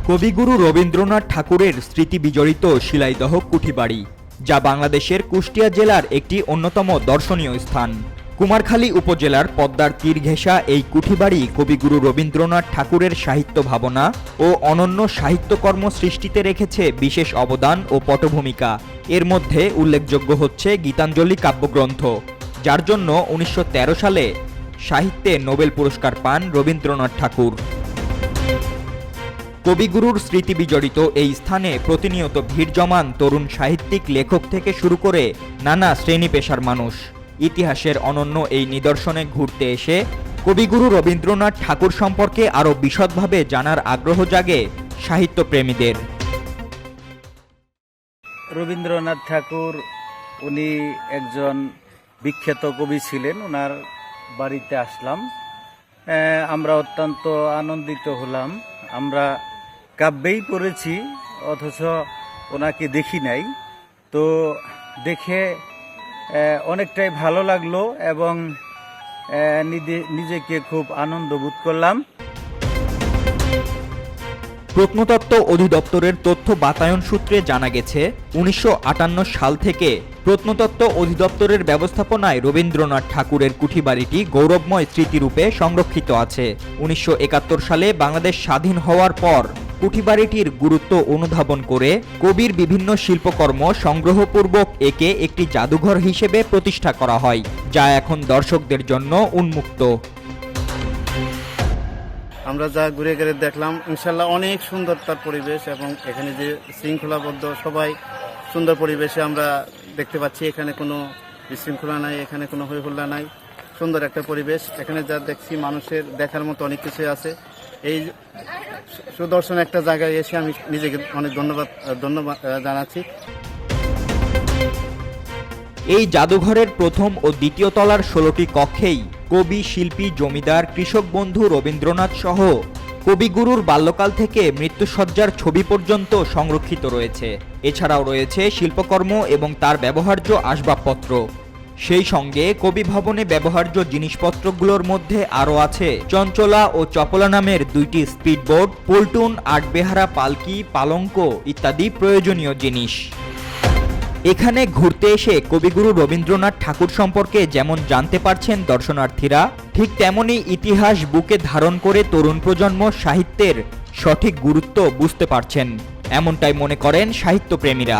কবিগুরু রবীন্দ্রনাথ ঠাকুরের স্মৃতি বিজড়িত শিলাইদহ কুঠিবাড়ি, যা বাংলাদেশের কুষ্টিয়া জেলার একটি অন্যতম দর্শনীয় স্থান। কুমারখালী উপজেলার পদ্মার তীর ঘেঁষা এই কুঠিবাড়ি কবিগুরু রবীন্দ্রনাথ ঠাকুরের সাহিত্য ভাবনা ও অনন্য সাহিত্যকর্ম সৃষ্টিতে রেখেছে বিশেষ অবদান ও পটভূমিকা। এর মধ্যে উল্লেখযোগ্য হচ্ছে গীতাঞ্জলি কাব্যগ্রন্থ, যার জন্য 1913 সালে সাহিত্যে নোবেল পুরস্কার পান রবীন্দ্রনাথ ঠাকুর। কবিগুরুর স্মৃতি বিজড়িত এই স্থানে প্রতিনিয়ত ভিড় জমান তরুণ সাহিত্যিক, লেখক থেকে শুরু করে নানা শ্রেণী পেশার মানুষ। ইতিহাসের অনন্য এই নিদর্শনে ঘুরতে এসে কবিগুরু রবীন্দ্রনাথ ঠাকুর সম্পর্কে আরও বিশদভাবে জানার আগ্রহ জাগে সাহিত্যপ্রেমীদের। রবীন্দ্রনাথ ঠাকুর উনি একজন বিখ্যাত কবি ছিলেন। ওনার বাড়িতে আসলাম, আমরা অত্যন্ত আনন্দিত হলাম। আমরা কাব্যেই পড়েছি, অথচ ওনাকে দেখি নাই। তো দেখে অনেকটাই ভালো লাগলো এবং নিজেকে খুব আনন্দ বোধ করলাম। প্রত্নতত্ত্ব অধিদপ্তরের তথ্য বাতায়ন সূত্রে জানা গেছে, 1958 সাল থেকে প্রত্নতত্ত্ব অধিদপ্তরের ব্যবস্থাপনায় রবীন্দ্রনাথ ঠাকুরের কুঠিবাড়িটি গৌরবময় স্মৃতিরূপে সংরক্ষিত আছে। 1971 সালে বাংলাদেশ স্বাধীন হওয়ার পর কুঠিবাড়িটির গুরুত্ব অনুধাবন করে কবির বিভিন্ন শিল্পকর্ম সংগ্রহপূর্বক একে একটি জাদুঘর হিসেবে প্রতিষ্ঠা করা হয়, যা এখন দর্শকদের জন্য উন্মুক্ত। আমরা যা ঘুরে ঘুরে দেখলাম, ইনশাল্লাহ অনেক সুন্দর তার পরিবেশ এবং এখানে যে শৃঙ্খলাবদ্ধ সবাই সুন্দর পরিবেশে আমরা দেখতে পাচ্ছি। এখানে কোনো বিশৃঙ্খলা নাই, এখানে কোনো হইহল্লা নাই, সুন্দর একটা পরিবেশ। এখানে যা দেখছি মানুষের দেখার মতো অনেক কিছু আছে। এই সুদর্শন একটা জায়গায় এসে আমি নিজেকে অনেক ধন্যবাদ জানাচ্ছি। এই জাদুঘরের প্রথম ও দ্বিতীয় তলার 16টি কক্ষেই কবি, শিল্পী, জমিদার, কৃষক বন্ধু রবীন্দ্রনাথ সহ কবিগুরুর বাল্যকাল থেকে মৃত্যুসজ্জার ছবি পর্যন্ত সংরক্ষিত রয়েছে। এছাড়াও রয়েছে শিল্পকর্ম এবং তার ব্যবহার্য আসবাবপত্র। সেই সঙ্গে কবি ভবনে ব্যবহার্য জিনিসপত্রগুলোর মধ্যে আরও আছে চঞ্চলা ও চপলা নামের 2টি স্পিডবোট, পল্টুন, আটবেহারা পালকি, পালঙ্ক ইত্যাদি প্রয়োজনীয় জিনিস। এখানে ঘুরতে এসে কবিগুরু রবীন্দ্রনাথ ঠাকুর সম্পর্কে যেমন জানতে পারছেন দর্শনার্থীরা, ঠিক তেমনি ইতিহাস বুকে ধারণ করে তরুণ প্রজন্ম সাহিত্যের সঠিক গুরুত্ব বুঝতে পারছেন, এমনটাই মনে করেন সাহিত্যপ্রেমীরা।